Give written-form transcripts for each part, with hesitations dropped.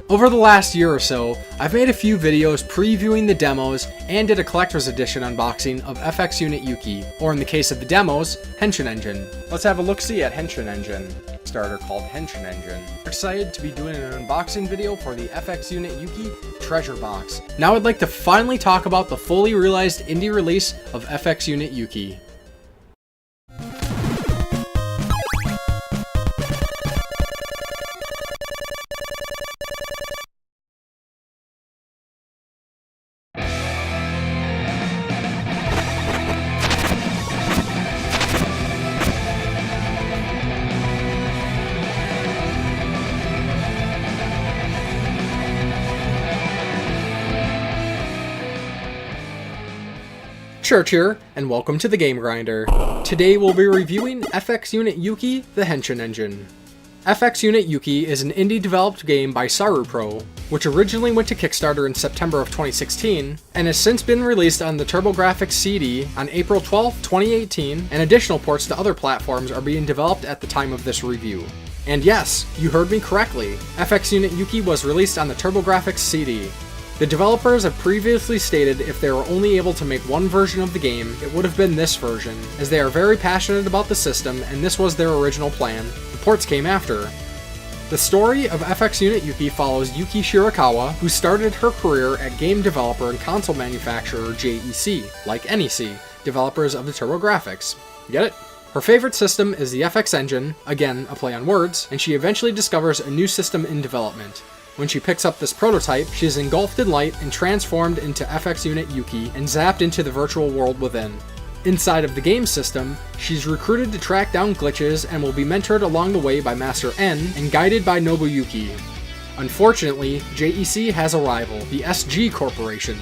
Over the last year or so, I've made a few videos previewing the demos and did a collector's edition unboxing of FX Unit Yuki, or in the case of the demos, Henshin Engine. Let's have a look-see at Henshin Engine, starter called Henshin Engine. We're excited to be doing an unboxing video for the FX Unit Yuki treasure box. Now I'd like to finally talk about the fully realized indie release of FX Unit Yuki. Church here, and welcome to the Game Grinder. Today we'll be reviewing FX Unit Yuki, the Henshin Engine. FX Unit Yuki is an indie-developed game by SaruPro, which originally went to Kickstarter in September of 2016, and has since been released on the Turbografx-CD on April 12, 2018, and additional ports to other platforms are being developed at the time of this review. And yes, you heard me correctly, FX Unit Yuki was released on the Turbografx-CD. The developers have previously stated if they were only able to make one version of the game, it would have been this version, as they are very passionate about the system and this was their original plan. The ports came after. The story of FX Unit Yuki follows Yuki Shirakawa, who started her career at game developer and console manufacturer JEC, like NEC, developers of the Turbografx. Get it? Her favorite system is the FX Engine, again a play on words, and she eventually discovers a new system in development. When she picks up this prototype, she is engulfed in light and transformed into FX Unit Yuki and zapped into the virtual world within. Inside of the game system, she's recruited to track down glitches and will be mentored along the way by Master N and guided by Nobuyuki. Unfortunately, JEC has a rival, the SG Corporation,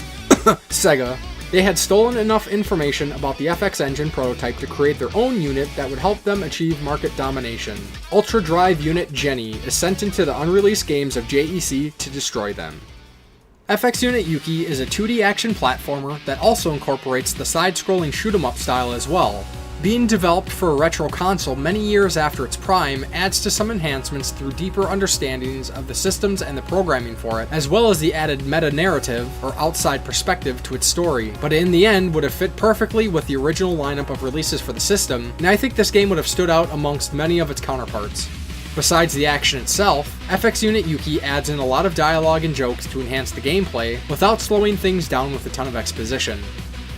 Sega. They had stolen enough information about the FX Engine prototype to create their own unit that would help them achieve market domination. Ultra Drive Unit Jenny is sent into the unreleased games of JEC to destroy them. FX Unit Yuki is a 2D action platformer that also incorporates the side-scrolling shoot-'em-up style as well. Being developed for a retro console many years after its prime adds to some enhancements through deeper understandings of the systems and the programming for it, as well as the added meta-narrative, or outside perspective, to its story, but in the end would have fit perfectly with the original lineup of releases for the system, and I think this game would have stood out amongst many of its counterparts. Besides the action itself, FX Unit Yuki adds in a lot of dialogue and jokes to enhance the gameplay, without slowing things down with a ton of exposition.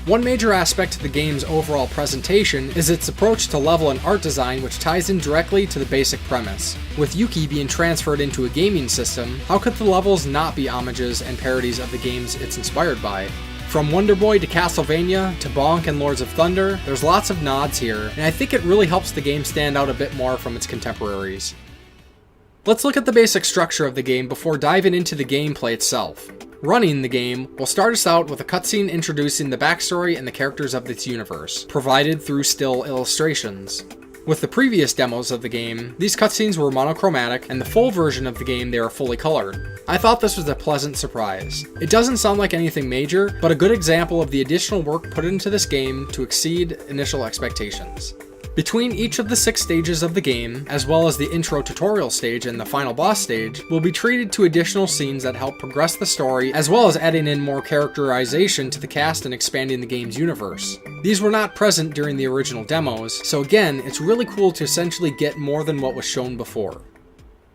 One major aspect to the game's overall presentation is its approach to level and art design, which ties in directly to the basic premise. With Yuki being transferred into a gaming system, how could the levels not be homages and parodies of the games it's inspired by? From Wonder Boy to Castlevania to Bonk and Lords of Thunder, there's lots of nods here, and I think it really helps the game stand out a bit more from its contemporaries. Let's look at the basic structure of the game before diving into the gameplay itself. Running the game will start us out with a cutscene introducing the backstory and the characters of its universe, provided through still illustrations. With the previous demos of the game, these cutscenes were monochromatic, and the full version of the game they are fully colored. I thought this was a pleasant surprise. It doesn't sound like anything major, but a good example of the additional work put into this game to exceed initial expectations. Between each of the 6 stages of the game, as well as the intro tutorial stage and the final boss stage, will be treated to additional scenes that help progress the story, as well as adding in more characterization to the cast and expanding the game's universe. These were not present during the original demos, so again, it's really cool to essentially get more than what was shown before.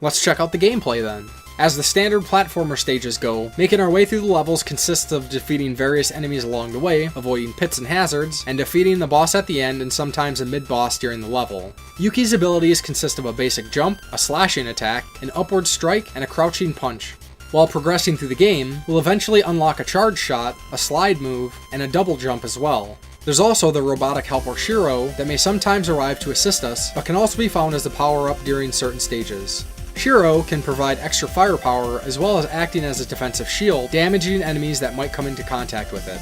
Let's check out the gameplay then. As the standard platformer stages go, making our way through the levels consists of defeating various enemies along the way, avoiding pits and hazards, and defeating the boss at the end and sometimes a mid-boss during the level. Yuki's abilities consist of a basic jump, a slashing attack, an upward strike, and a crouching punch. While progressing through the game, we'll eventually unlock a charge shot, a slide move, and a double jump as well. There's also the robotic helper Shiro that may sometimes arrive to assist us, but can also be found as a power-up during certain stages. Shiro can provide extra firepower as well as acting as a defensive shield, damaging enemies that might come into contact with it.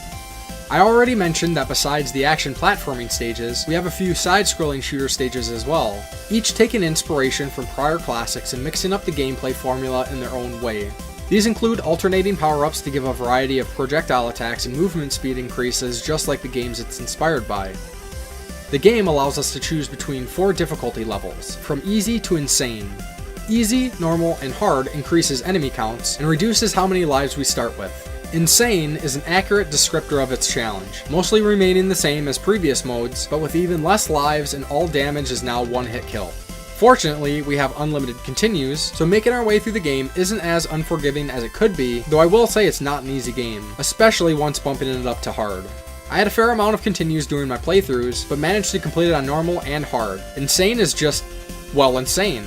I already mentioned that besides the action platforming stages, we have a few side-scrolling shooter stages as well, each taking inspiration from prior classics and mixing up the gameplay formula in their own way. These include alternating power-ups to give a variety of projectile attacks and movement speed increases just like the games it's inspired by. The game allows us to choose between 4 difficulty levels, from easy to insane. Easy, normal, and hard increases enemy counts and reduces how many lives we start with. Insane is an accurate descriptor of its challenge, mostly remaining the same as previous modes, but with even less lives and all damage is now one-hit kill. Fortunately, we have unlimited continues, so making our way through the game isn't as unforgiving as it could be, though I will say it's not an easy game, especially once bumping it up to hard. I had a fair amount of continues during my playthroughs, but managed to complete it on normal and hard. Insane is just, well, insane.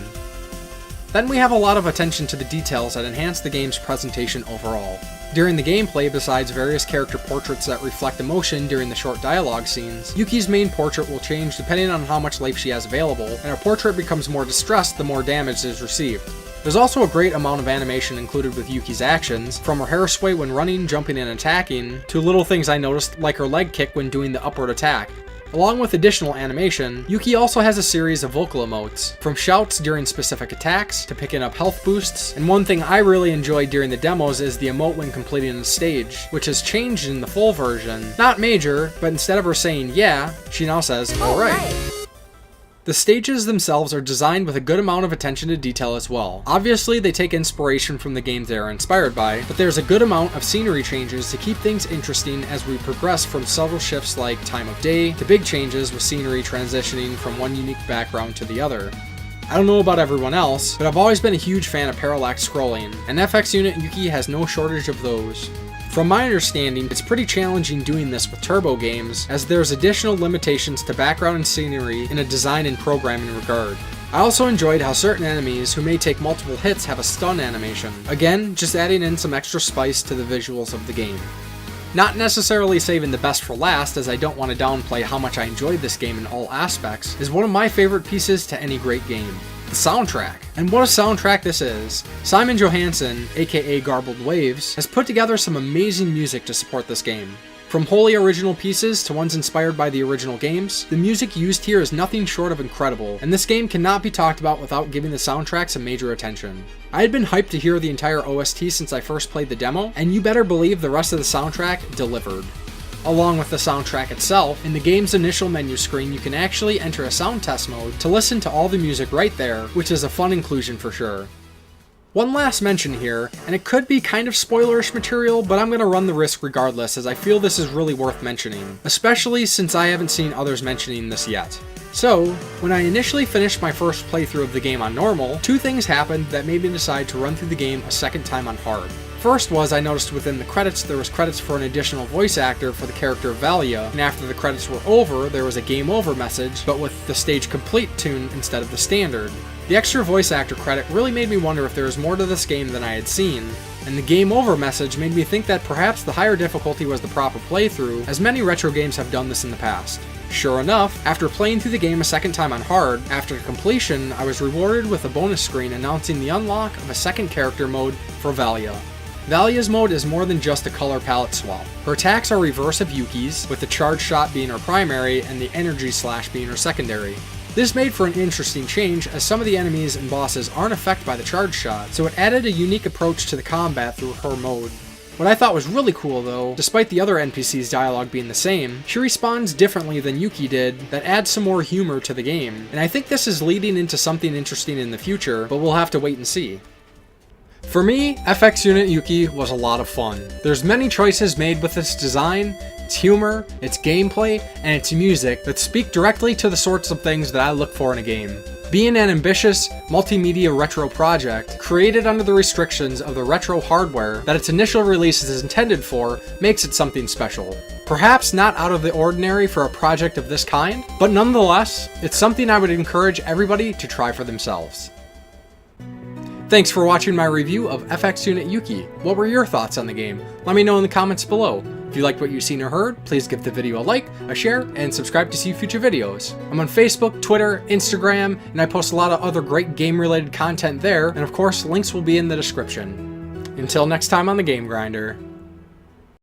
Then we have a lot of attention to the details that enhance the game's presentation overall. During the gameplay, besides various character portraits that reflect emotion during the short dialogue scenes, Yuki's main portrait will change depending on how much life she has available, and her portrait becomes more distressed the more damage is received. There's also a great amount of animation included with Yuki's actions, from her hair sway when running, jumping, and attacking, to little things I noticed like her leg kick when doing the upward attack. Along with additional animation, Yuki also has a series of vocal emotes, from shouts during specific attacks to picking up health boosts, and one thing I really enjoyed during the demos is the emote when completing a stage, which has changed in the full version. Not major, but instead of her saying yeah, she now says alright. The stages themselves are designed with a good amount of attention to detail as well. Obviously, they take inspiration from the games they are inspired by, but there's a good amount of scenery changes to keep things interesting as we progress from subtle shifts like time of day to big changes with scenery transitioning from one unique background to the other. I don't know about everyone else, but I've always been a huge fan of parallax scrolling, and FX Unit Yuki has no shortage of those. From my understanding, it's pretty challenging doing this with turbo games, as there's additional limitations to background and scenery in a design and programming regard. I also enjoyed how certain enemies who may take multiple hits have a stun animation. Again, just adding in some extra spice to the visuals of the game. Not necessarily saving the best for last, as I don't want to downplay how much I enjoyed this game in all aspects, is one of my favorite pieces to any great game. The soundtrack. And what a soundtrack this is. Simon Johansson, aka Garbled Waves, has put together some amazing music to support this game. From wholly original pieces to ones inspired by the original games, the music used here is nothing short of incredible, and this game cannot be talked about without giving the soundtrack some major attention. I had been hyped to hear the entire OST since I first played the demo, and you better believe the rest of the soundtrack delivered. Along with the soundtrack itself, in the game's initial menu screen you can actually enter a sound test mode to listen to all the music right there, which is a fun inclusion for sure. One last mention here, and it could be kind of spoilerish material, but I'm going to run the risk regardless as I feel this is really worth mentioning, especially since I haven't seen others mentioning this yet. So, when I initially finished my first playthrough of the game on normal, two things happened that made me decide to run through the game a second time on hard. First was I noticed within the credits there was credits for an additional voice actor for the character Valia, and after the credits were over there was a game over message, but with the stage complete tune instead of the standard. The extra voice actor credit really made me wonder if there was more to this game than I had seen, and the game over message made me think that perhaps the higher difficulty was the proper playthrough, as many retro games have done this in the past. Sure enough, after playing through the game a second time on hard, after completion I was rewarded with a bonus screen announcing the unlock of a second character mode for Valia. Valia's mode is more than just a color palette swap. Her attacks are reverse of Yuki's, with the charge shot being her primary and the energy slash being her secondary. This made for an interesting change, as some of the enemies and bosses aren't affected by the charge shot, so it added a unique approach to the combat through her mode. What I thought was really cool though, despite the other NPC's dialogue being the same, she responds differently than Yuki did that adds some more humor to the game, and I think this is leading into something interesting in the future, but we'll have to wait and see. For me, FX Unit Yuki was a lot of fun. There's many choices made with its design, its humor, its gameplay, and its music that speak directly to the sorts of things that I look for in a game. Being an ambitious, multimedia retro project, created under the restrictions of the retro hardware that its initial release is intended for, makes it something special. Perhaps not out of the ordinary for a project of this kind, but nonetheless, it's something I would encourage everybody to try for themselves. Thanks for watching my review of FX Unit Yuki. What were your thoughts on the game? Let me know in the comments below. If you liked what you've seen or heard, please give the video a like, a share, and subscribe to see future videos. I'm on Facebook, Twitter, Instagram, and I post a lot of other great game-related content there, and of course, links will be in the description. Until next time on the Game Grinder.